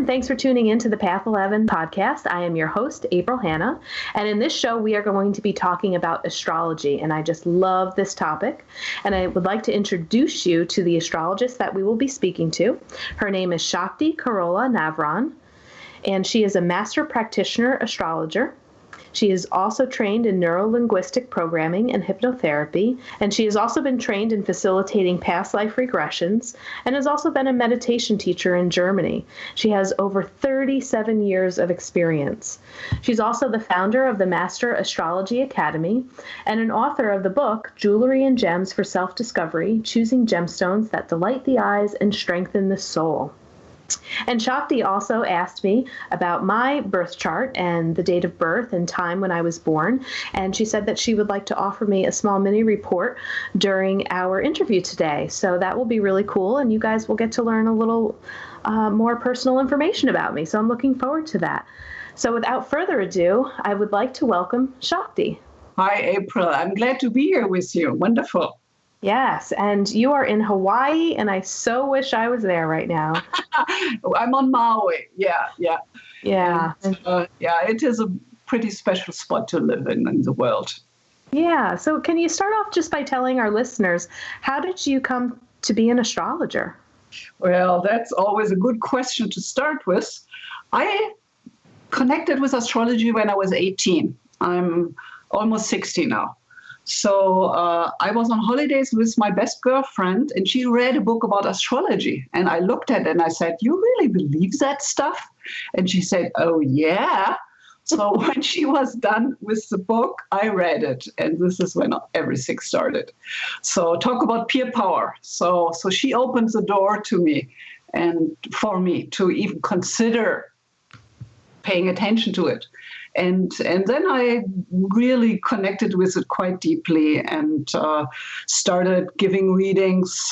and thanks for tuning in to the Path 11 podcast. I am your host, April Hanna, and in this show, we are going to be talking about astrology, and I just love this topic, and I would like to introduce you to the astrologist that we will be speaking to. Her name is Shakti Carola Navran, and she is a master practitioner astrologer. She is also trained in neuro-linguistic programming and hypnotherapy, and she has also been trained in facilitating past life regressions and has also been a meditation teacher in Germany. She has over 37 years of experience. She's also the founder of the Master Astrology Academy and an author of the book, Jewelry and Gems for Self-Discovery, Choosing Gemstones That Delight the Eyes and Strengthen the Soul. And Shakti also asked me about my birth chart and the date of birth and time when I was born. And she said that she would like to offer me a small mini report during our interview today. So that will be really cool. And you guys will get to learn a little more personal information about me. So I'm looking forward to that. So without further ado, I would like to welcome Shakti. Hi, April. I'm glad to be here with you. Wonderful. Yes, and you are in Hawaii, and I so wish I was there right now. I'm on Maui. Yeah. And, it is a pretty special spot to live in the world. Yeah, so can you start off just by telling our listeners, how did you come to be an astrologer? Well, that's always a good question to start with. I connected with astrology when I was 18. I'm almost 60 now. So I was on holidays with my best girlfriend, and she read a book about astrology. And I looked at it and I said, "You really believe that stuff?" And she said, "Oh, yeah." So when she was done with the book, I read it. And this is when everything started. So talk about peer power. So she opens the door to me and for me to even consider paying attention to it. And then I really connected with it quite deeply and started giving readings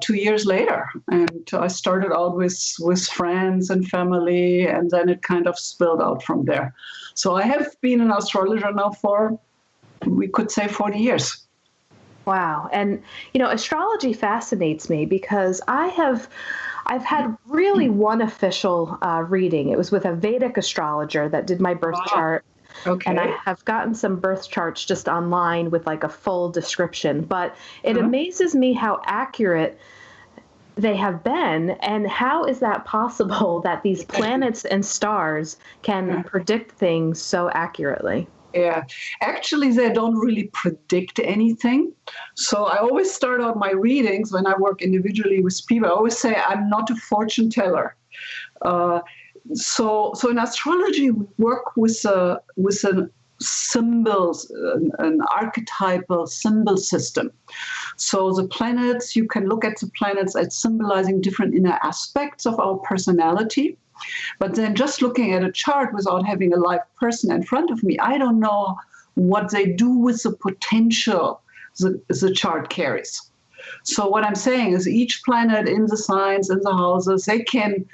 2 years later. And I started out with friends and family, and then it kind of spilled out from there. So I have been an astrologer now for, we could say, 40 years. Wow. And, astrology fascinates me because I've had really one official reading. It was with a Vedic astrologer that did my birth chart. Okay. And I have gotten some birth charts just online with like a full description. But it amazes me how accurate they have been. And how is that possible that these planets and stars can predict things so accurately? Yeah, actually, they don't really predict anything. So I always start out my readings when I work individually with people. I always say I'm not a fortune teller. So in astrology, we work with symbols, an archetypal symbol system. So the planets, you can look at the planets as symbolizing different inner aspects of our personality. But then just looking at a chart without having a live person in front of me, I don't know what they do with the potential the chart carries. So what I'm saying is each planet in the signs, in the houses, they can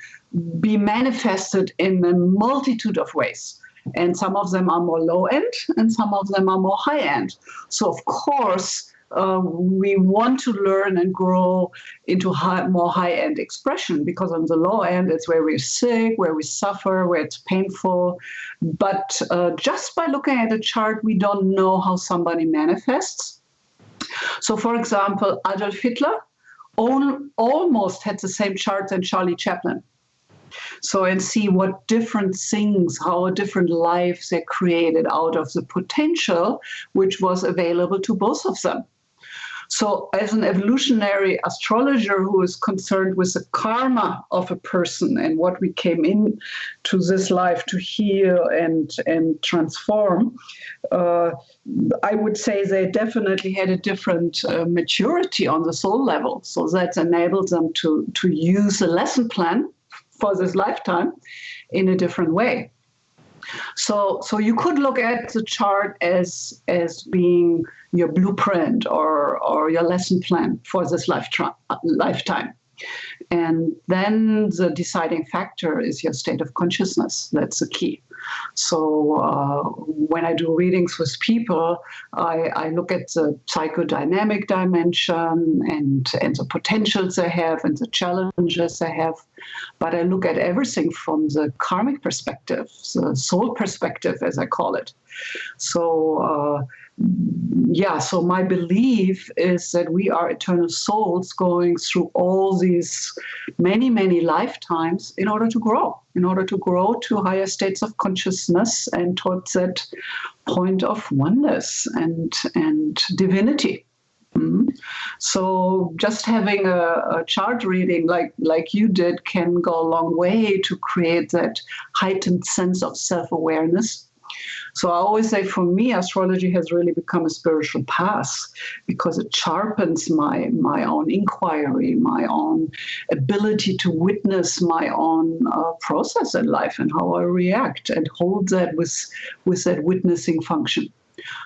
be manifested in a multitude of ways. And some of them are more low end and some of them are more high end. So of course, we want to learn and grow into more high-end expression, because on the low end, it's where we're sick, where we suffer, where it's painful. But just by looking at a chart, we don't know how somebody manifests. So, for example, Adolf Hitler almost had the same chart than Charlie Chaplin. So, and see what different things, how different lives they created out of the potential which was available to both of them. So as an evolutionary astrologer who is concerned with the karma of a person and what we came into this life to heal and transform, I would say they definitely had a different maturity on the soul level. So that enabled them to use a lesson plan for this lifetime in a different way. So you could look at the chart as being your blueprint or your lesson plan for this lifetime. And then the deciding factor is your state of consciousness. That's the key. So when I do readings with people, I look at the psychodynamic dimension and the potentials they have and the challenges they have. but I look at everything from the karmic perspective, the soul perspective, as I call it. So, so my belief is that we are eternal souls going through all these many, many lifetimes in order to grow to higher states of consciousness and towards that point of oneness and divinity. So just having a chart reading like you did can go a long way to create that heightened sense of self-awareness. So I always say, for me, astrology has really become a spiritual path because it sharpens my own inquiry, my own ability to witness my own process in life and how I react, and hold that with that witnessing function.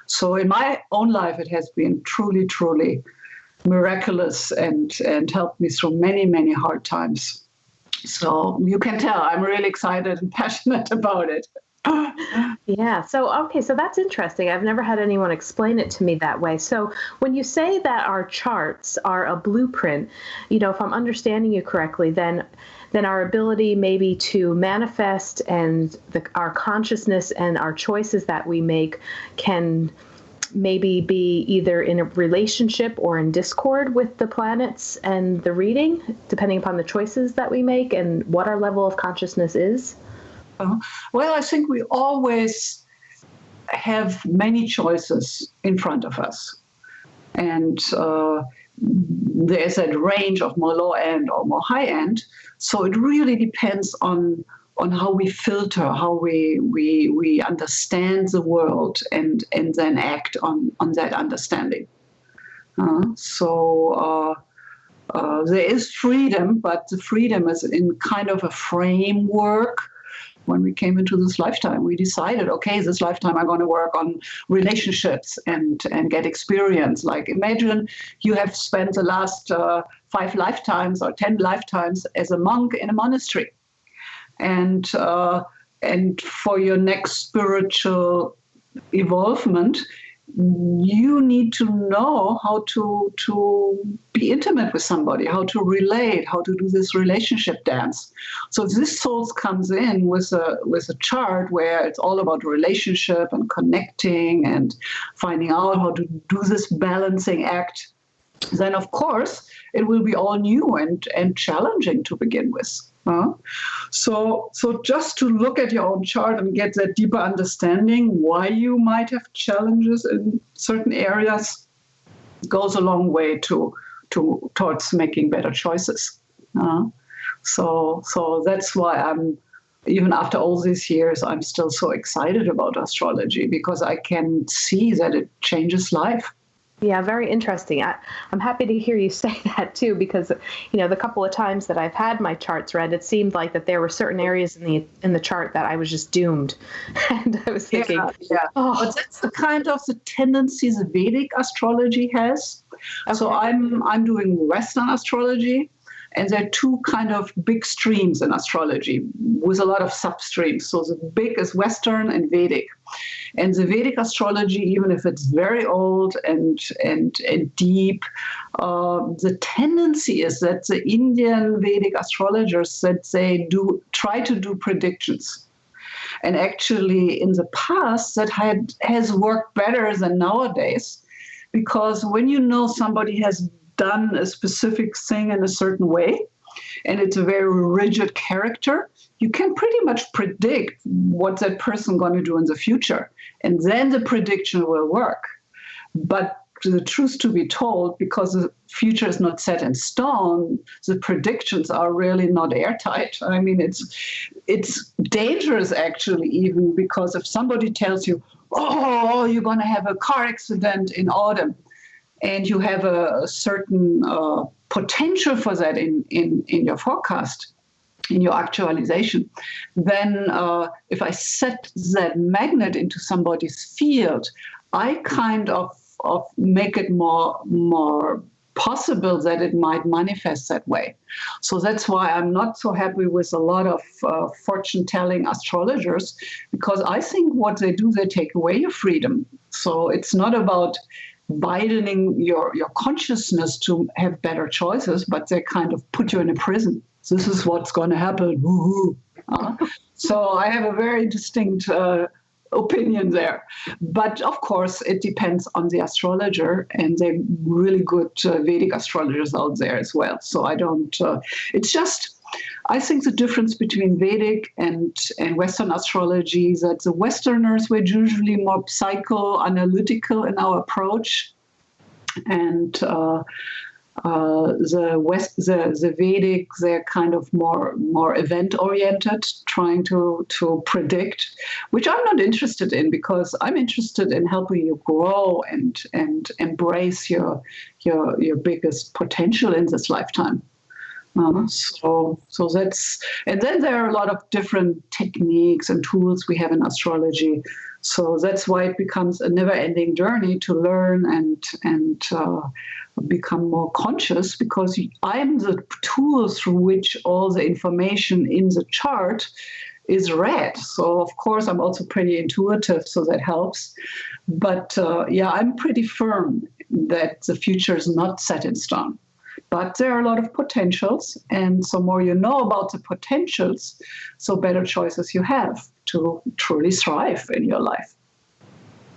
So in my own life, it has been truly, truly miraculous and helped me through many, many hard times. So you can tell I'm really excited and passionate about it. Yeah. So that's interesting. I've never had anyone explain it to me that way. So when you say that our charts are a blueprint, if I'm understanding you correctly, then our ability maybe to manifest and our consciousness and our choices that we make can maybe be either in a relationship or in discord with the planets and the reading, depending upon the choices that we make and what our level of consciousness is. Well, I think we always have many choices in front of us. And there's that range of more low end or more high end. So it really depends on how we filter, how we understand the world and then act on that understanding. So there is freedom, but the freedom is in kind of a framework. When we came into this lifetime, we decided, okay, this lifetime I'm going to work on relationships and get experience. Like, imagine you have spent the last 5 lifetimes or 10 lifetimes as a monk in a monastery. And for your next spiritual evolvement, you need to know how to be intimate with somebody, how to relate, how to do this relationship dance. So this soul comes in with a chart where it's all about relationship and connecting and finding out how to do this balancing act. Then, of course, it will be all new and challenging to begin with. So just to look at your own chart and get that deeper understanding why you might have challenges in certain areas goes a long way towards making better choices. So that's why I'm, even after all these years, I'm still so excited about astrology, because I can see that it changes life. Yeah, very interesting. I'm happy to hear you say that too, because the couple of times that I've had my charts read, it seemed like that there were certain areas in the chart that I was just doomed, and I was thinking, But that's the kind of the tendency the Vedic astrology has. Okay. So I'm doing Western astrology, and there are 2 kind of big streams in astrology with a lot of substreams. So the big is Western and Vedic. And the Vedic astrology, even if it's very old and deep, the tendency is that the Indian Vedic astrologers, that they try to do predictions. And actually, in the past, that has worked better than nowadays, because when you know somebody has done a specific thing in a certain way, and it's a very rigid character, you can pretty much predict what that person going to do in the future. And then the prediction will work. But the truth to be told, because the future is not set in stone, the predictions are really not airtight. I mean, it's dangerous, actually, even, because if somebody tells you, oh, you're going to have a car accident in autumn, and you have a certain potential for that in your forecast, in your actualization, then if I set that magnet into somebody's field, I kind of make it more possible that it might manifest that way. So that's why I'm not so happy with a lot of fortune-telling astrologers, because I think what they do, they take away your freedom. So it's not about widening your consciousness to have better choices, but they kind of put you in a prison. this is what's going to happen. Woo-hoo. So I have a very distinct opinion there. But of course, it depends on the astrologer, and there are really good Vedic astrologers out there as well. So I don't, it's just, I think the difference between Vedic and Western astrology is that the Westerners were usually more psychoanalytical in our approach, and the Vedic, they're kind of more event oriented, trying to predict, which I'm not interested in, because I'm interested in helping you grow and embrace your biggest potential in this lifetime. So that's, and then there are a lot of different techniques and tools we have in astrology. So that's why it becomes a never-ending journey to learn and become more conscious, because I'm the tool through which all the information in the chart is read. So of course I'm also pretty intuitive, so that helps. But I'm pretty firm that the future is not set in stone. But there are a lot of potentials, and so more you know about the potentials, so better choices you have to truly thrive in your life.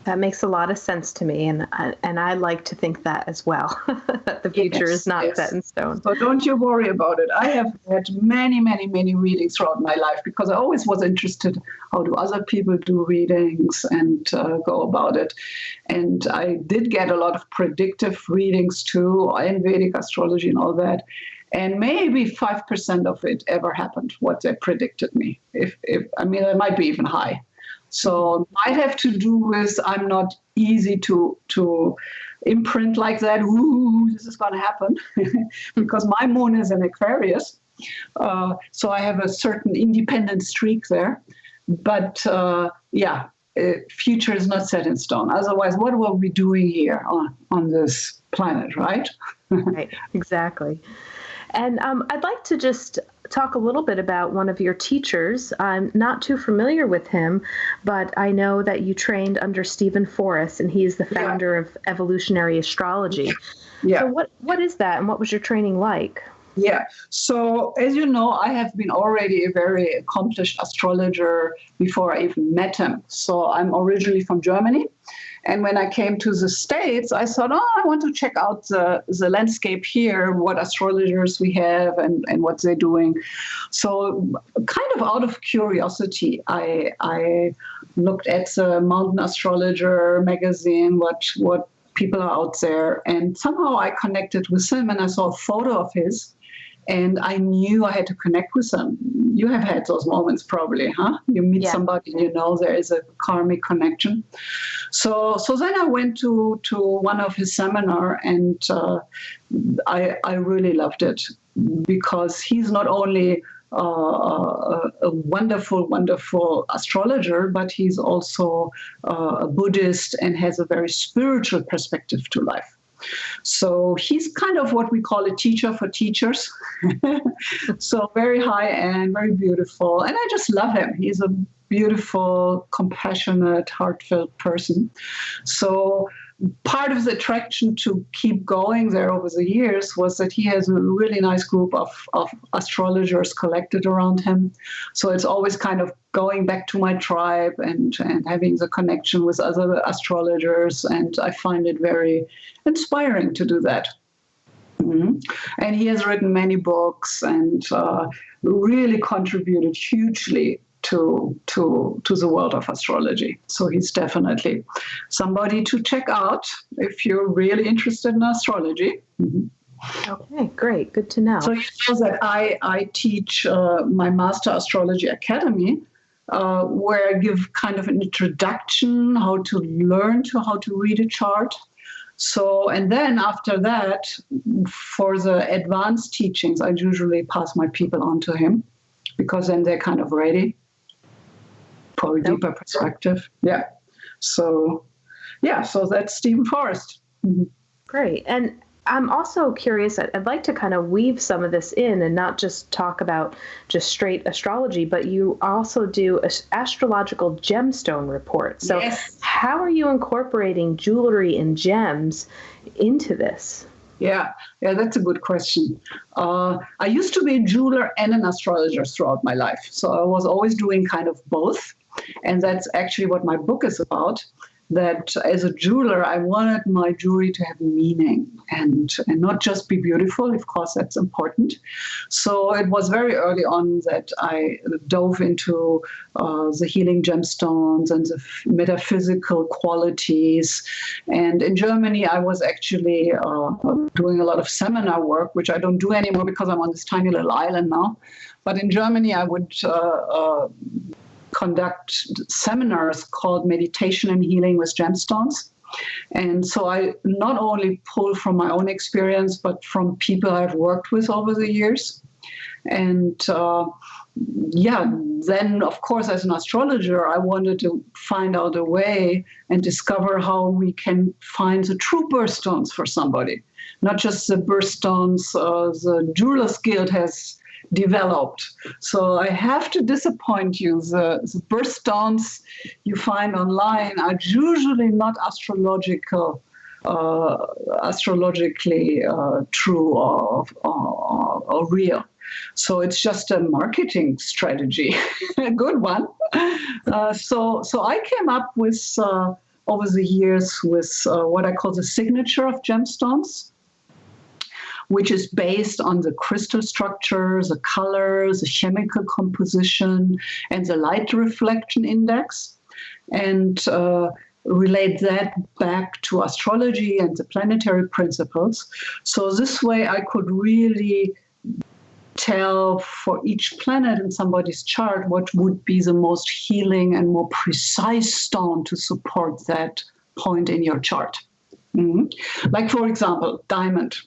That makes a lot of sense to me, and I like to think that as well, that the future is not set in stone. So don't you worry about it. I have had many, many, many readings throughout my life, because I always was interested, how do other people do readings and go about it. And I did get a lot of predictive readings too, in Vedic astrology and all that. And maybe 5% of it ever happened, what they predicted me. If I mean, it might be even high. So might have to do with I'm not easy to imprint like that. Ooh, this is going to happen, because my moon is in Aquarius. So I have a certain independent streak there. But future is not set in stone. Otherwise, what were we doing here on this planet, right? Right, exactly. And I'd like to just talk a little bit about one of your teachers. I'm not too familiar with him, but I know that you trained under Stephen Forrest, and he's the founder of evolutionary astrology. Yeah. So what is that, and what was your training like? Yeah. So as you know, I have been already a very accomplished astrologer before I even met him. So I'm originally from Germany. And when I came to the States, I thought, I want to check out the landscape here, what astrologers we have and what they're doing. So kind of out of curiosity, I looked at the Mountain Astrologer magazine, what people are out there. And somehow I connected with him, and I saw a photo of his. And I knew I had to connect with them. You have had those moments probably, huh? You meet somebody and you know there is a karmic connection. So then I went to one of his seminar, and I really loved it, because he's not only a wonderful, wonderful astrologer, but he's also a Buddhist and has a very spiritual perspective to life. So he's kind of what we call a teacher for teachers. So very high end, very beautiful. And I just love him. He's a beautiful, compassionate, heartfelt person. So part of the attraction to keep going there over the years was that he has a really nice group of astrologers collected around him. So it's always kind of going back to my tribe and having the connection with other astrologers. And I find it very inspiring to do that. Mm-hmm. And he has written many books and really contributed hugely to the world of astrology. So he's definitely somebody to check out if you're really interested in astrology. Mm-hmm. Okay, great. Good to know. So you know that I teach my Master Astrology Academy, where I give kind of an introduction, how to learn how to read a chart. So, and then after that, for the advanced teachings, I usually pass my people on to him, because then they're kind of ready for a deeper perspective. Yeah. So that's Stephen Forrest. Mm-hmm. Great. And I'm also curious, I'd like to kind of weave some of this in and not just talk about just straight astrology, but you also do an astrological gemstone report. So How are you incorporating jewelry and gems into this? Yeah, that's a good question. I used to be a jeweler and an astrologer throughout my life. So I was always doing kind of both. And that's actually what my book is about. That as a jeweler, I wanted my jewelry to have meaning and not just be beautiful. Of course, that's important. So it was very early on that I dove into the healing gemstones and the metaphysical qualities. And in Germany, I was actually doing a lot of seminar work, which I don't do anymore because I'm on this tiny little island now. But in Germany, I would conduct seminars called Meditation and Healing with Gemstones. And so I not only pull from my own experience, but from people I've worked with over the years. And then, of course, as an astrologer, I wanted to find out a way and discover how we can find the true birthstones for somebody, not just the birthstones the Jewelers Guild has developed. So I have to disappoint you. The birthstones you find online are usually not astrologically true or real. So it's just a marketing strategy, a good one. So I came up with over the years with what I call the signature of gemstones, which is based on the crystal structure, the colors, the chemical composition, and the light reflection index, and relate that back to astrology and the planetary principles. So this way I could really tell for each planet in somebody's chart what would be the most healing and more precise stone to support that point in your chart. Mm-hmm. Like, for example, diamond.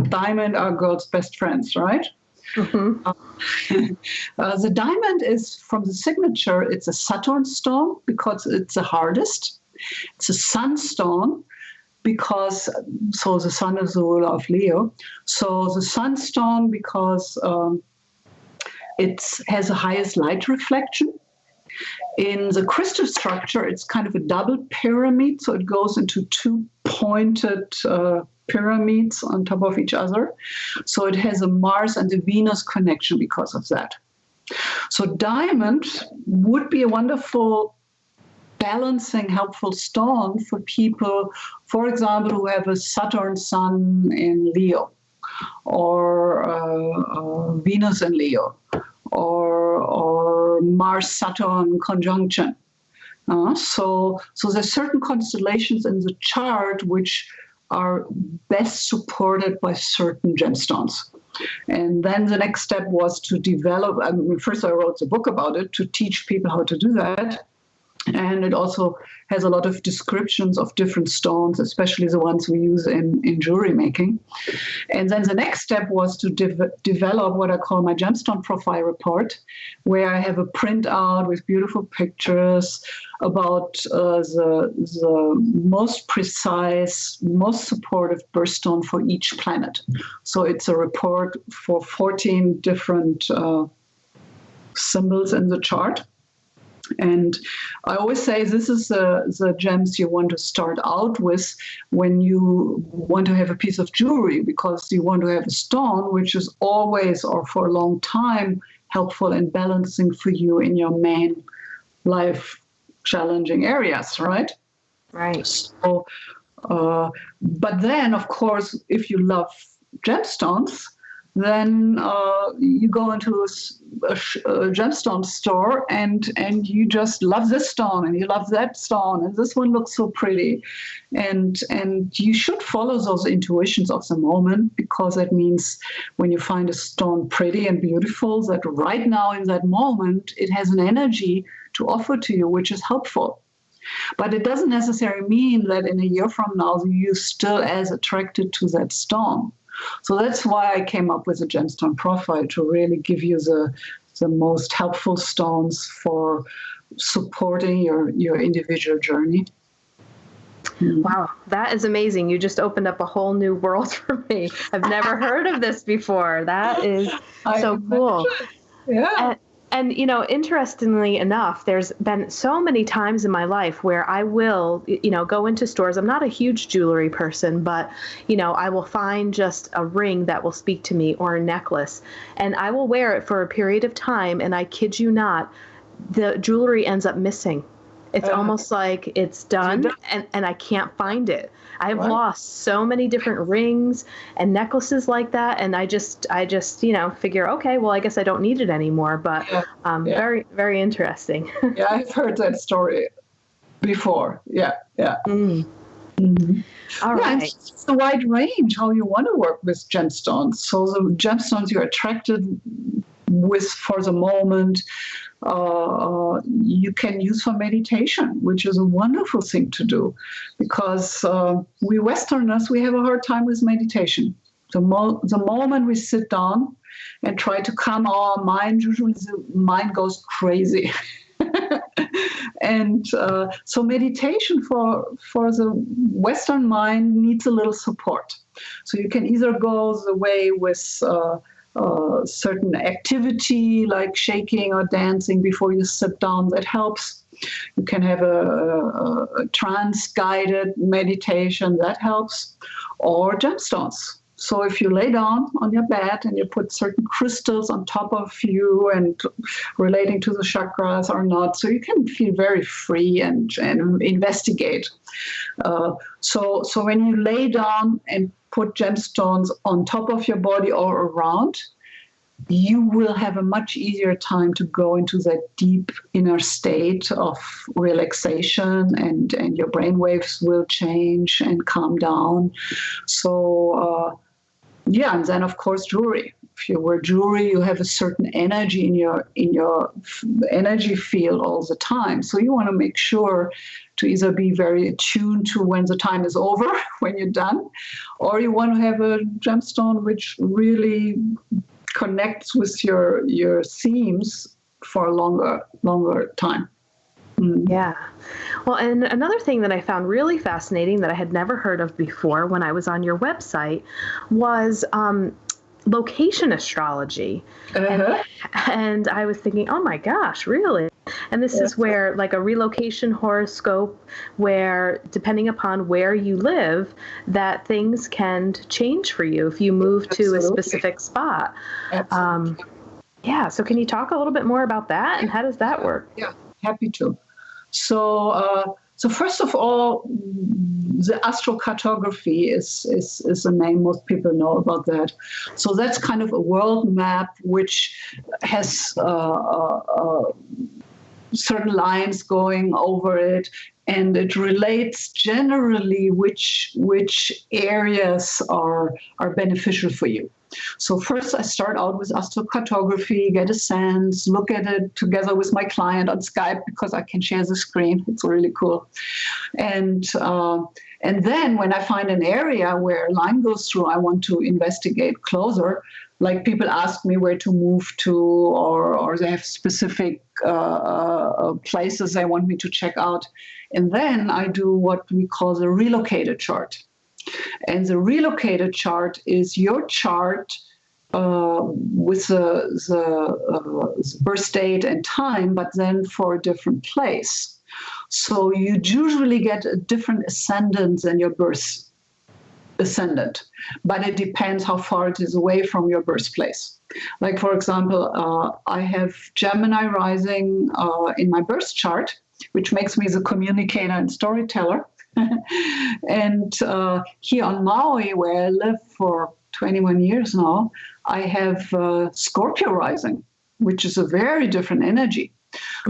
Diamond are girls' best friends, right? Mm-hmm. The diamond is from the signature. It's a Saturn stone because it's the hardest. It's a sunstone because, so the sun is the ruler of Leo. So the sunstone because it has the highest light reflection. In the crystal structure, it's kind of a double pyramid, so it goes into two pointed pyramids on top of each other. So it has a Mars and a Venus connection because of that. So diamond would be a wonderful balancing, helpful stone for people, for example, who have a Saturn sun in Leo, or Venus in Leo, or Mars-Saturn conjunction. So there's certain constellations in the chart which are best supported by certain gemstones. And then the next step was to develop, first I wrote a book about it to teach people how to do that. And it also has a lot of descriptions of different stones, especially the ones we use in jewelry making. And then the next step was to develop what I call my gemstone profile report, where I have a printout with beautiful pictures about the most precise, most supportive birthstone for each planet. So it's a report for 14 different symbols in the chart. And I always say this is the gems you want to start out with when you want to have a piece of jewelry, because you want to have a stone which is always or for a long time helpful and balancing for you in your main life challenging areas, right? Right. So, but then, of course, if you love gemstones, then you go into a gemstone store and you just love this stone and you love that stone and this one looks so pretty, and you should follow those intuitions of the moment, because that means when you find a stone pretty and beautiful, that right now in that moment it has an energy to offer to you which is helpful. But it doesn't necessarily mean that in a year from now you're still as attracted to that stone. So that's why I came up with a gemstone profile, to really give you the most helpful stones for supporting your individual journey. Wow, that is amazing. You just opened up a whole new world for me. I've never heard of this before. That is so cool. Yeah. And, interestingly enough, there's been so many times in my life where I will, go into stores. I'm not a huge jewelry person, but, I will find just a ring that will speak to me or a necklace, and I will wear it for a period of time. And I kid you not, the jewelry ends up missing. It's almost like it's done and I can't find it. I've lost so many different rings and necklaces like that. And I just, figure, okay, well, I guess I don't need it anymore. But very, very interesting. Yeah, I've heard that story before. Yeah. Mm-hmm. All right. It's a wide range how you want to work with gemstones. So the gemstones you're attracted with for the moment, you can use for meditation, which is a wonderful thing to do, because we Westerners, we have a hard time with meditation. The moment we sit down and try to calm our mind, usually the mind goes crazy. And so meditation for the Western mind needs a little support. So you can either go the way with certain activity like shaking or dancing before you sit down. That helps. You can have a trance-guided meditation. That helps. Or gemstones. So if you lay down on your bed and you put certain crystals on top of you and relating to the chakras or not, so you can feel very free and investigate. So when you lay down and put gemstones on top of your body or around, you will have a much easier time to go into that deep inner state of relaxation, and your brain waves will change and calm down. So, and then of course jewelry. If you wear jewelry, you have a certain energy in your energy field all the time. So you want to make sure to either be very attuned to when the time is over, when you're done, or you want to have a gemstone which really connects with your themes for a longer time. Yeah. Well, and another thing that I found really fascinating that I had never heard of before when I was on your website was location astrology. And I was thinking, oh my gosh, really? And this is where, like, a relocation horoscope, where depending upon where you live, that things can change for you if you move to a specific spot. So can you talk a little bit more about that, and how does that work? Yeah, happy to. So first of all, the astro cartography is a name most people know about that. So that's kind of a world map which has certain lines going over it, and it relates generally which areas are beneficial for you. So first I start out with astrocartography, get a sense, look at it together with my client on Skype, because I can share the screen. It's really cool. And then when I find an area where a line goes through, I want to investigate closer. Like people ask me where to move to, or they have specific places they want me to check out. And then I do what we call the relocated chart. And the relocated chart is your chart with the birth date and time, but then for a different place. So you usually get a different ascendant than your birth ascendant, but it depends how far it is away from your birthplace. Like, for example, I have Gemini rising in my birth chart, which makes me the communicator and storyteller. And here on Maui, where I live for 21 years now, I have Scorpio rising, which is a very different energy.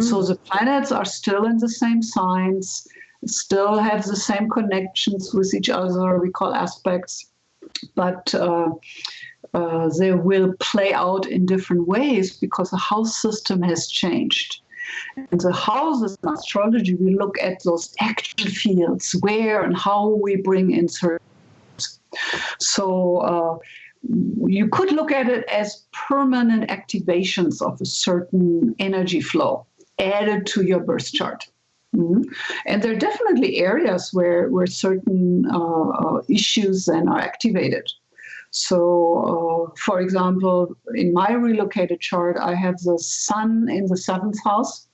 So the planets are still in the same signs, still have the same connections with each other, we call aspects, but they will play out in different ways because the house system has changed. And the houses in astrology, we look at those action fields, where and how we bring in certain. So you could look at it as permanent activations of a certain energy flow added to your birth chart. Mm-hmm. And there are definitely areas where certain issues then are activated. So, for example, in my relocated chart, I have the sun in the 7th house.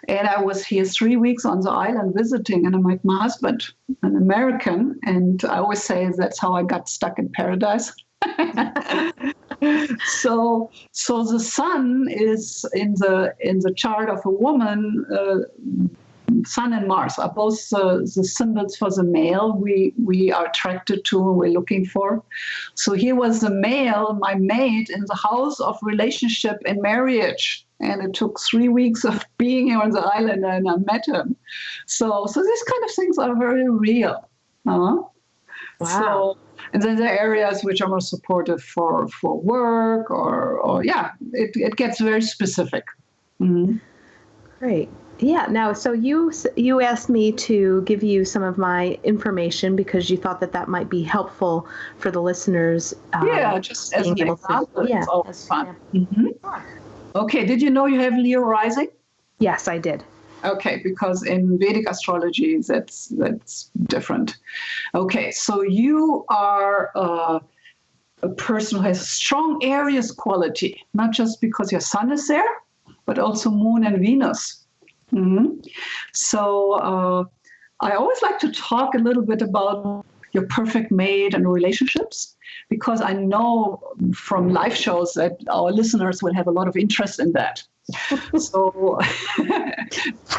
And I was here 3 weeks on the island visiting, and I met my husband, an American, and I always say that's how I got stuck in paradise. So the sun is in the chart of a woman. Sun and Mars are both the symbols for the male we are attracted to and we're looking for. So here was the male, my mate, in the house of relationship and marriage. And it took 3 weeks of being here on the island, and I met him. So these kind of things are very real. Wow. So, and then there are areas which are more supportive for work or it gets very specific. Mm-hmm. Great. Yeah. Now, so you asked me to give you some of my information because you thought that might be helpful for the listeners. Just as an example, it's always fun. Mm-hmm. Sure. Okay. Did you know you have Leo rising? Yes, I did. Okay, because in Vedic astrology, that's different. Okay, so you are a person who has a strong Aries quality, not just because your sun is there, but also Moon and Venus. Mm-hmm. So I always like to talk a little bit about your perfect mate and relationships, because I know from live shows that our listeners will have a lot of interest in that. So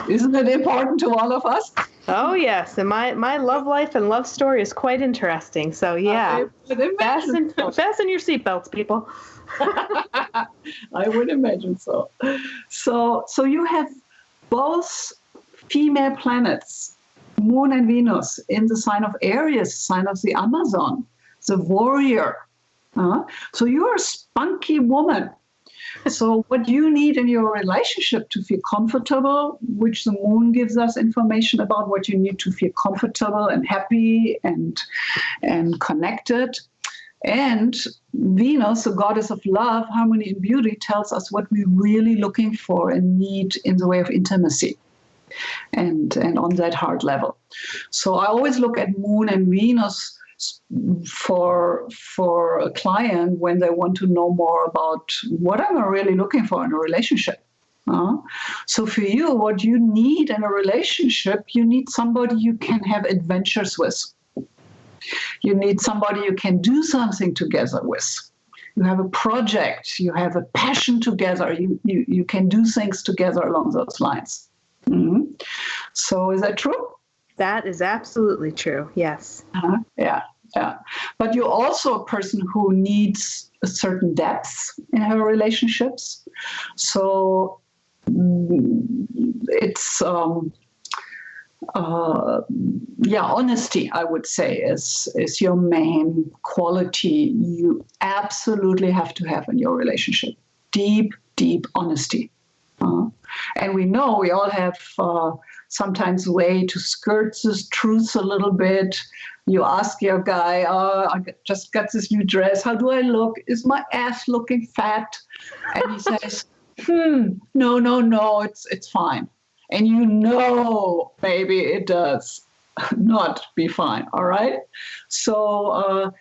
isn't it important to all of us? Oh, yes. And my love life and love story is quite interesting. So, yeah, fasten your seatbelts, people. I would imagine so. So you have both female planets, Moon and Venus, in the sign of Aries, sign of the Amazon, the warrior. So you're a spunky woman. So what you need in your relationship to feel comfortable, which the moon gives us information about what you need to feel comfortable and happy and connected. And Venus, the goddess of love, harmony, and beauty, tells us what we're really looking for and need in the way of intimacy and on that heart level. So I always look at Moon and Venus for a client when they want to know more about what am I really looking for in a relationship. So for you, what you need in a relationship, you need somebody you can have adventures with. You need somebody you can do something together with. You have a project, you have a passion together, you can do things together along those lines. Mm-hmm. So is that true? That is absolutely true, yes. Yeah. But you're also a person who needs a certain depth in her relationships. So it's, honesty, I would say, is your main quality you absolutely have to have in your relationship. Deep, deep honesty. And we know we all have sometimes way to skirt this truth a little bit. You ask your guy, I just got this new dress. How do I look? Is my ass looking fat? And he says, no, it's fine. And you know, maybe it does not be fine, all right? So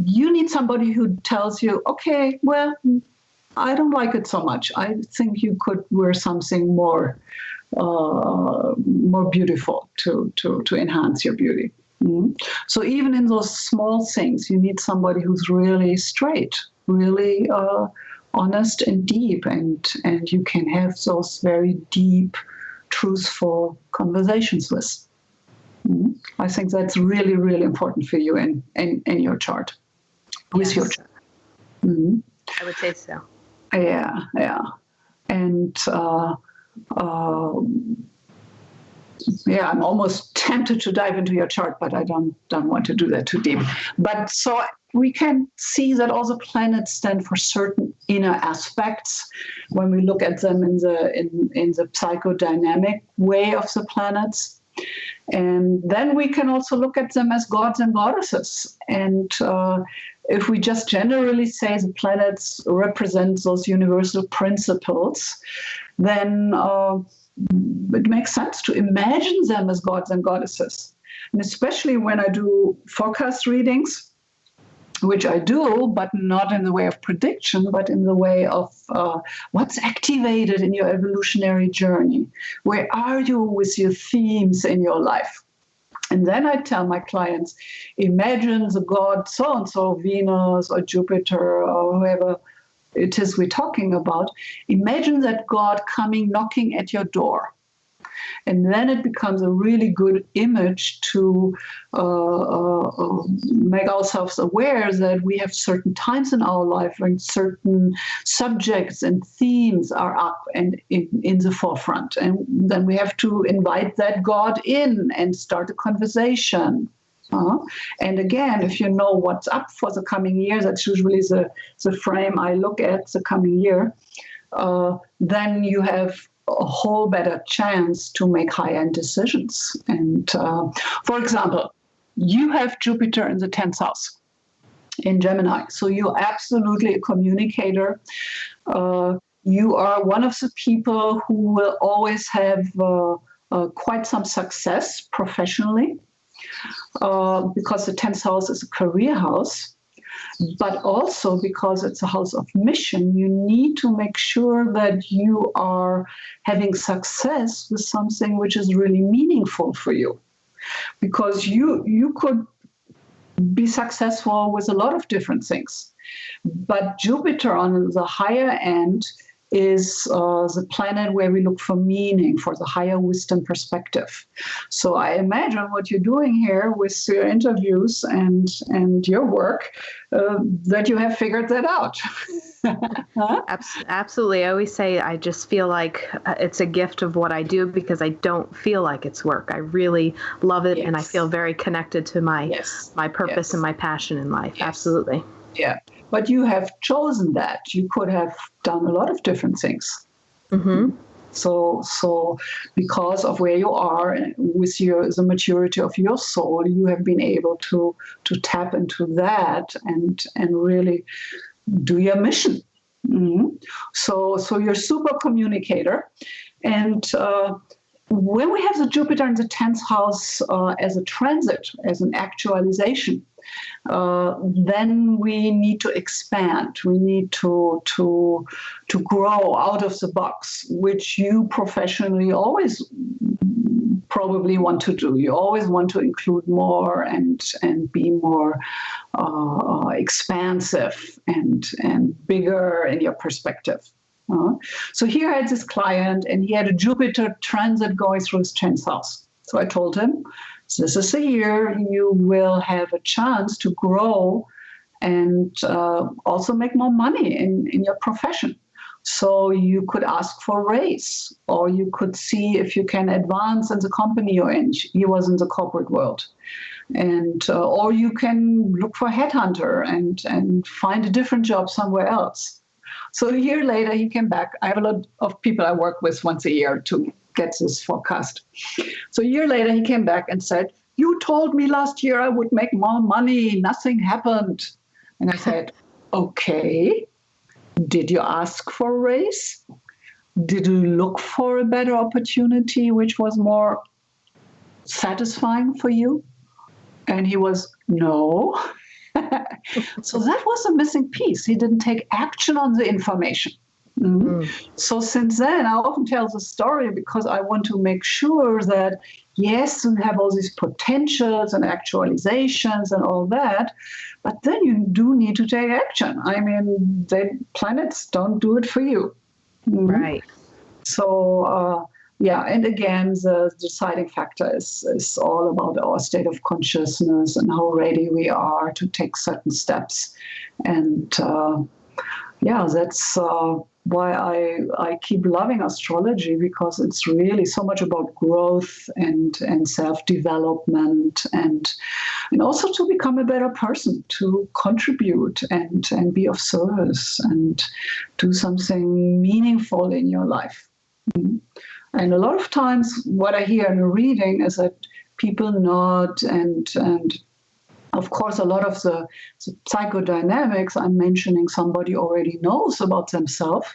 you need somebody who tells you, okay, well, I don't like it so much. I think you could wear something more beautiful to enhance your beauty. Mm-hmm. So even in those small things, you need somebody who's really straight, really honest and deep, and you can have those very deep, truthful conversations with. Mm-hmm. I think that's really, really important for you in your chart, with your chart. Mm-hmm. I would say so. Yeah. And I'm almost tempted to dive into your chart, but I don't want to do that too deep. But so we can see that all the planets stand for certain inner aspects when we look at them in the psychodynamic way of the planets. And then we can also look at them as gods and goddesses. And if we just generally say the planets represent those universal principles, then it makes sense to imagine them as gods and goddesses. And especially when I do forecast readings, which I do, but not in the way of prediction, but in the way of what's activated in your evolutionary journey. Where are you with your themes in your life? And then I tell my clients, imagine the god so-and-so, Venus or Jupiter or whoever it is we're talking about. Imagine that god coming, knocking at your door. And then it becomes a really good image to make ourselves aware that we have certain times in our life when certain subjects and themes are up and in the forefront. And then we have to invite that God in and start a conversation. And again, if you know what's up for the coming year, that's usually the frame I look at, the coming year, then you have a whole better chance to make high-end decisions. And for example, you have Jupiter in the 10th house in Gemini. So you're absolutely a communicator. You are one of the people who will always have quite some success professionally because the 10th house is a career house. But also because it's a house of mission, you need to make sure that you are having success with something which is really meaningful for you. Because you could be successful with a lot of different things. But Jupiter on the higher end is the planet where we look for meaning, for the higher wisdom perspective. So I imagine what you're doing here with your interviews and your work, that you have figured that out. Huh? Absolutely. I always say I just feel like it's a gift of what I do because I don't feel like it's work. I really love it, and I feel very connected to my purpose and my passion in life. Yes. Absolutely. Yeah. But you have chosen that. You could have done a lot of different things. Mm-hmm. So because of where you are with the maturity of your soul, you have been able to tap into that and really do your mission. Mm-hmm. So you're a super communicator. And when we have the Jupiter in the 10th house as a transit, as an actualization, then we need to expand. We need to grow out of the box, which you professionally always probably want to do. You always want to include more and be more expansive and bigger in your perspective. So here I had this client, and he had a Jupiter transit going through his 10th house. So I told him, this is the year you will have a chance to grow and also make more money in your profession. So you could ask for a raise, or you could see if you can advance in the company you're in. He was in the corporate world. And or you can look for a headhunter and find a different job somewhere else. So a year later, he came back. I have a lot of people I work with once a year to get this forecast. So a year later, he came back and said, you told me last year I would make more money. Nothing happened. And I said, okay, did you ask for a raise? Did you look for a better opportunity, which was more satisfying for you? And he was, no. So that was a missing piece. He didn't take action on the information. Mm-hmm. So since then, I often tell the story because I want to make sure that, yes, we have all these potentials and actualizations and all that, but then you do need to take action. I mean, the planets don't do it for you. Mm-hmm. Right. So, and again, the deciding factor is all about our state of consciousness and how ready we are to take certain steps. And that's why I keep loving astrology, because it's really so much about growth and self-development and also to become a better person, to contribute and be of service and do something meaningful in your life. Mm-hmm. And a lot of times what I hear in a reading is that people nod and of course, a lot of the psychodynamics I'm mentioning somebody already knows about themselves,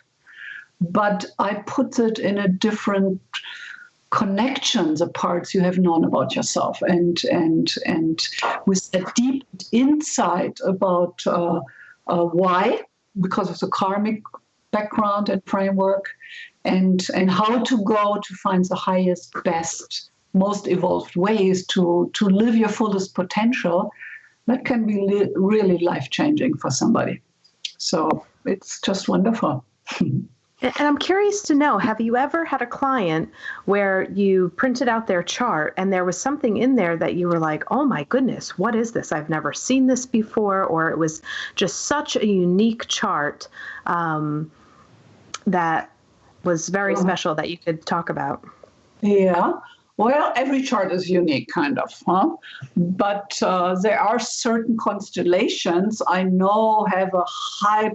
but I put it in a different connections, the parts you have known about yourself, and with a deep insight about why, because of the karmic background and framework, and how to go to find the highest, best, most evolved ways to live your fullest potential, that can be really life-changing for somebody. So it's just wonderful. And I'm curious to know, have you ever had a client where you printed out their chart and there was something in there that you were like, oh my goodness, what is this? I've never seen this before, or it was just such a unique chart that was very special that you could talk about? Yeah. Well, every chart is unique, kind of, huh? But there are certain constellations I know have a high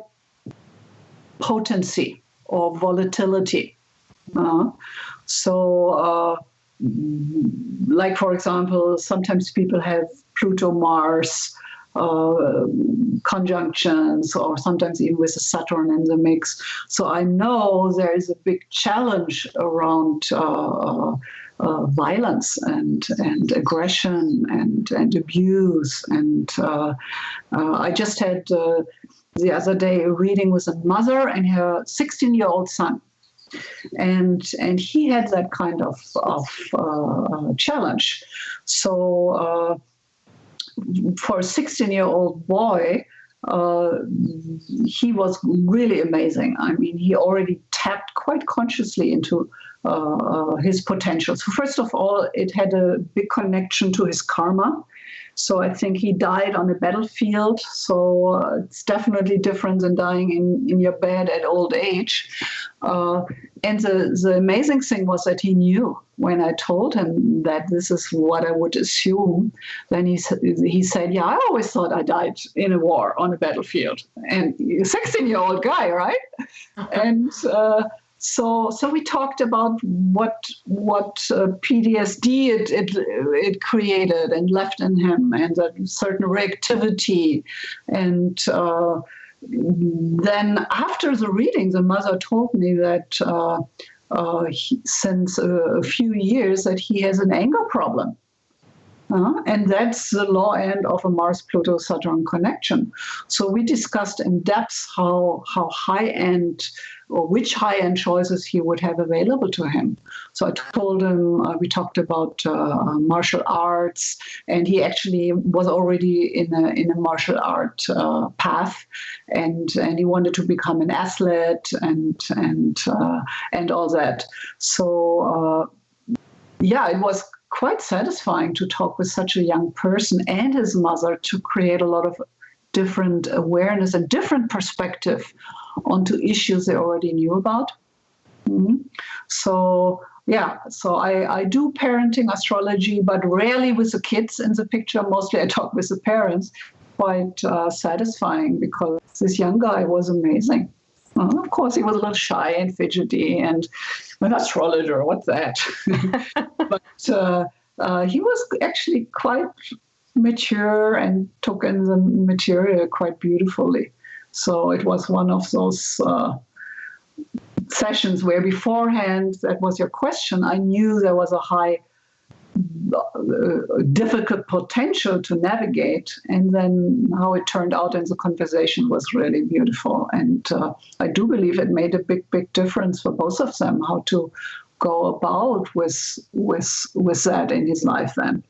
potency or volatility. Like, for example, sometimes people have Pluto-Mars conjunctions, or sometimes even with Saturn in the mix. So I know there is a big challenge around violence and aggression and abuse. And I just had the other day a reading with a mother and her 16-year-old son. And he had that kind of challenge. So for a 16-year-old boy, he was really amazing. I mean, he already tapped quite consciously into his potential. So first of all, it had a big connection to his karma. So I think he died on a battlefield. So it's definitely different than dying in your bed at old age. And the amazing thing was that he knew when I told him that this is what I would assume. Then he said, yeah, I always thought I died in a war on a battlefield. And a 16-year-old guy, right? And so we talked about what PTSD it created and left in him, and that certain reactivity. And then after the reading, the mother told me that since a few years that he has an anger problem. And that's the low end of a Mars-Pluto-Saturn connection. So we discussed in depth how high-end, or which high-end choices he would have available to him. So I told him, we talked about martial arts, and he actually was already in a martial art path, and he wanted to become an athlete and all that. So yeah, it was quite satisfying to talk with such a young person and his mother to create a lot of different awareness and different perspective onto issues they already knew about. Mm-hmm. So yeah, so I do parenting astrology, but rarely with the kids in the picture. Mostly I talk with the parents. Quite satisfying, because this young guy was amazing. Of course, he was a little shy and fidgety, and an astrologer, what's that? But he was actually quite mature and took in the material quite beautifully. So it was one of those sessions where beforehand, that was your question, I knew there was a high difficult potential to navigate, and then how it turned out in the conversation was really beautiful. And I do believe it made a big difference for both of them, how to go about with that in his life then.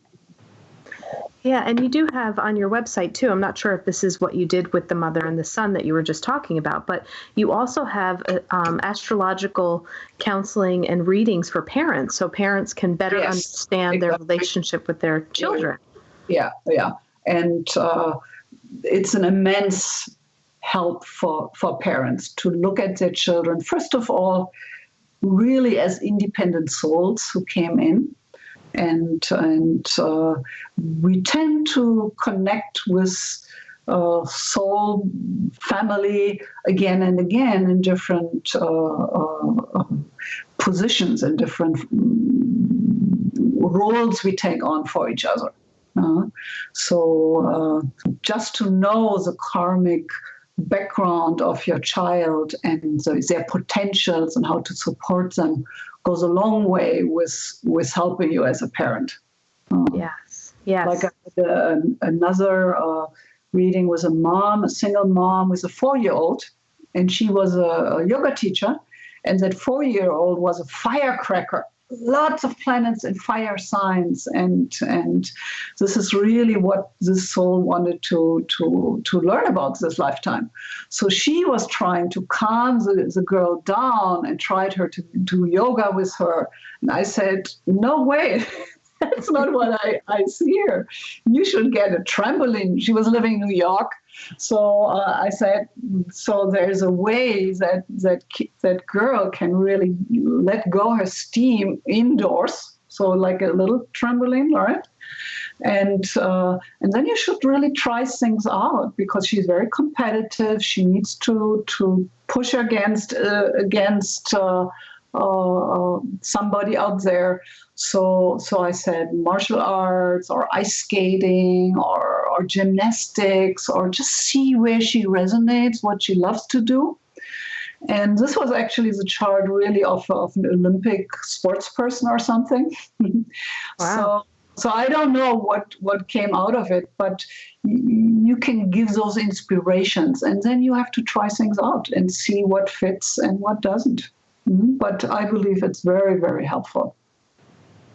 Yeah, and you do have on your website too, I'm not sure if this is what you did with the mother and the son that you were just talking about, but you also have astrological counseling and readings for parents, so parents can better understand their relationship with their children. Yeah. And it's an immense help for parents to look at their children, first of all, really as independent souls who came in. And we tend to connect with soul family again and again in different positions and different roles we take on for each other. So just to know the karmic background of your child and their potentials and how to support them goes a long way with helping you as a parent. Yes. Like I had another reading was a single mom with a 4-year-old, and she was a yoga teacher, and that 4-year-old was a firecracker. Lots of planets and fire signs, and this is really what this soul wanted to learn about this lifetime. So she was trying to calm the girl down and tried her to do yoga with her. And I said, no way. That's not what I see here. You should get a trampoline. She was living in New York. So I said, so there's a way that girl can really let go her steam indoors. So like a little trampoline, right? And then you should really try things out, because she's very competitive. She needs to push against somebody out there. So I said martial arts or ice skating or gymnastics, or just see where she resonates, what she loves to do. And this was actually the chart really of an Olympic sports person or something. Wow. So I don't know what came out of it, but you can give those inspirations, and then you have to try things out and see what fits and what doesn't. But I believe it's very, very helpful.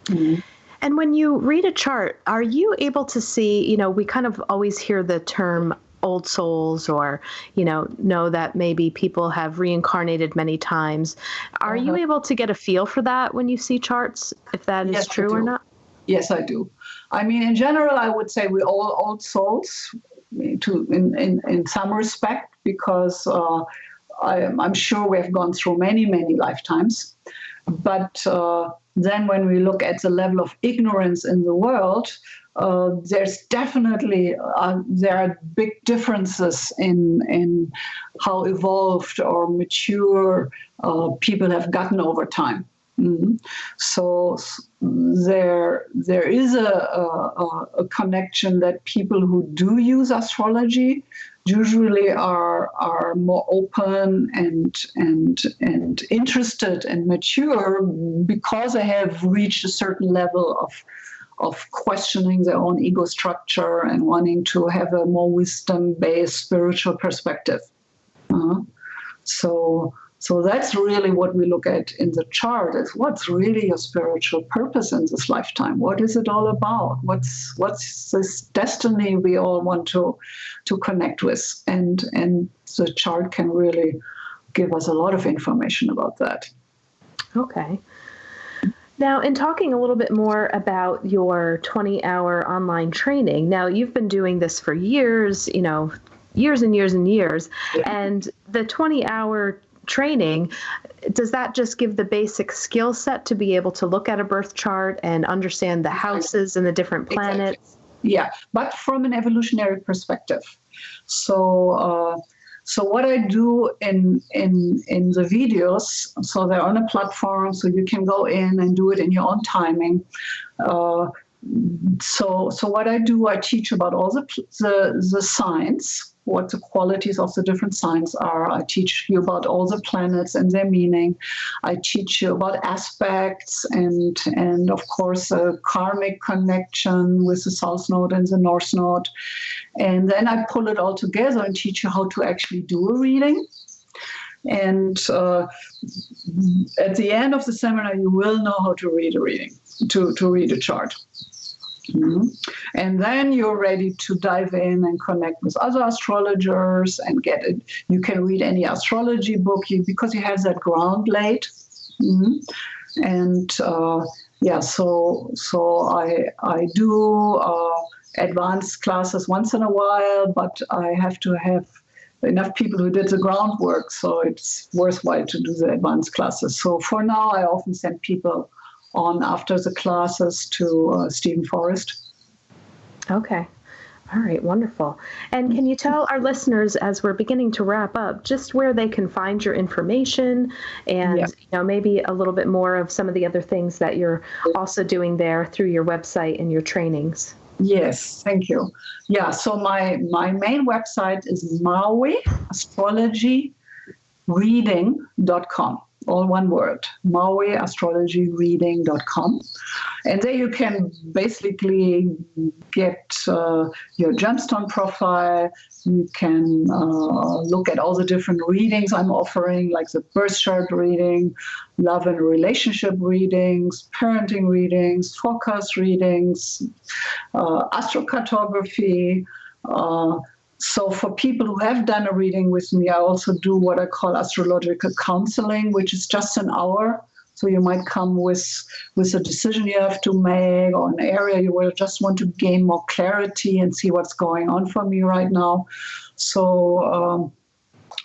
And when you read a chart, are you able to see, we kind of always hear the term old souls, or, know that maybe people have reincarnated many times. Are you able to get a feel for that when you see charts, if that is true or not? Yes, I do. I mean, in general, I would say we're all old souls in some respect, because I'm sure we have gone through many, many lifetimes. But then when we look at the level of ignorance in the world, there's definitely, there are big differences in how evolved or mature people have gotten over time. So there is a connection that people who do use astrology usually are more open and interested and mature, because they have reached a certain level of questioning their own ego structure and wanting to have a more wisdom-based spiritual perspective. So that's really what we look at in the chart, is what's really your spiritual purpose in this lifetime? What is it all about? What's this destiny we all want to connect with? And the chart can really give us a lot of information about that. Okay. Now, in talking a little bit more about your 20-hour online training, now you've been doing this for years, years and years and years, and the 20-hour training, does that just give the basic skill set to be able to look at a birth chart and understand the houses and the different planets? Exactly. Yeah, but from an evolutionary perspective. So what I do in the videos, so they're on a platform, so you can go in and do it in your own timing. So what I do, I teach about all the signs, what the qualities of the different signs are. I teach you about all the planets and their meaning. I teach you about aspects and of course a karmic connection with the South Node and the North Node. And then I pull it all together and teach you how to actually do a reading. And at the end of the seminar, you will know how to read a reading, to read a chart. And then you're ready to dive in and connect with other astrologers and get it. You can read any astrology book because you have that ground laid. And so I do advanced classes once in a while, but I have to have enough people who did the groundwork, so it's worthwhile to do the advanced classes. So for now, I often send people on after the classes to Stephen Forrest. Okay. All right. Wonderful. And can you tell our listeners, as we're beginning to wrap up, just where they can find your information and maybe a little bit more of some of the other things that you're also doing there through your website and your trainings? Yes, thank you. Yeah, so my main website is MauiAstrologyReading.com. all one word, mauiastrologyreading.com. And there you can basically get your gemstone profile. You can look at all the different readings I'm offering, like the birth chart reading, love and relationship readings, parenting readings, forecast readings, astrocartography. So for people who have done a reading with me, I also do what I call astrological counseling, which is just an hour. So you might come with a decision you have to make, or an area you will just want to gain more clarity and see what's going on for me right now. So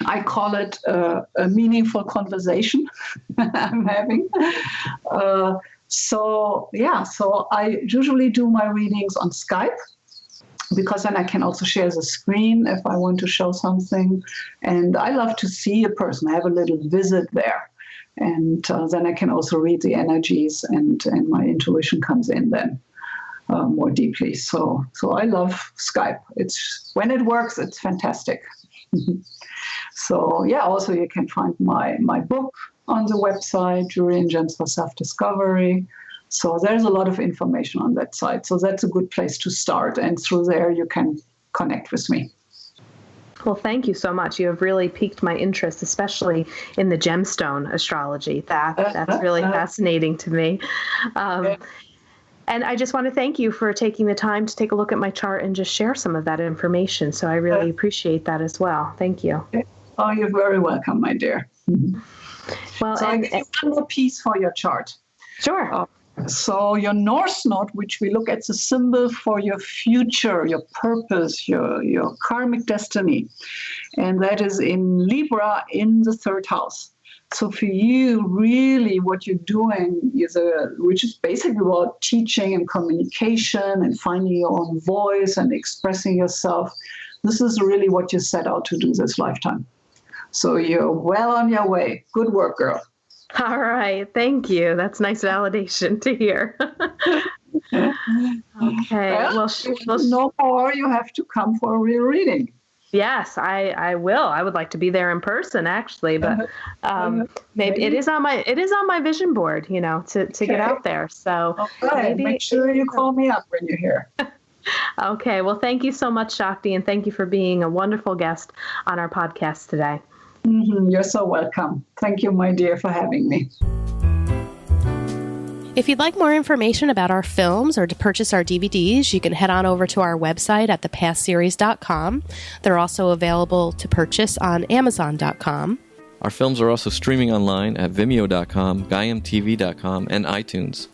I call it a meaningful conversation I'm having. So I usually do my readings on Skype, because then I can also share the screen if I want to show something. And I love to see a person, have a little visit there. And then I can also read the energies, and my intuition comes in then more deeply. So I love Skype. When it works, it's fantastic. So yeah, also you can find my book on the website, Jewelry and Gems for Self-Discovery. So there's a lot of information on that site. So that's a good place to start. And through there, you can connect with me. Well, thank you so much. You have really piqued my interest, especially in the gemstone astrology. That's really fascinating to me. And I just want to thank you for taking the time to take a look at my chart and just share some of that information. So I really appreciate that as well. Thank you. Oh, you're very welcome, my dear. Mm-hmm. Well, so I'll give you one more piece for your chart. Sure. So your North Node, which we look at the symbol for your future, your purpose, your karmic destiny, and that is in Libra in the third house. So for you, really what you're doing which is basically about teaching and communication and finding your own voice and expressing yourself. This is really what you set out to do this lifetime. So you're well on your way. Good work, girl. All right. Thank you. That's nice validation to hear. Okay. Well, no more. You have to come for a real reading. Yes, I will. I would like to be there in person, actually, but maybe it is on my vision board, to get out there. So maybe make sure you call me up when you're here. Okay. Well, thank you so much, Shakti, and thank you for being a wonderful guest on our podcast today. Mm-hmm. You're so welcome. Thank you, my dear, for having me. If you'd like more information about our films or to purchase our DVDs, you can head on over to our website at thepastseries.com. They're also available to purchase on amazon.com. Our films are also streaming online at vimeo.com, gaiamtv.com, and iTunes.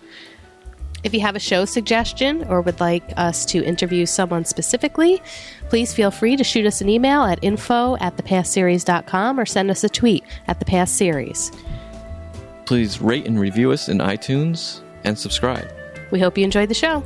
If you have a show suggestion or would like us to interview someone specifically, please feel free to shoot us an email at info@thepastseries.com or send us a tweet at thepastseries. Please rate and review us in iTunes and subscribe. We hope you enjoyed the show.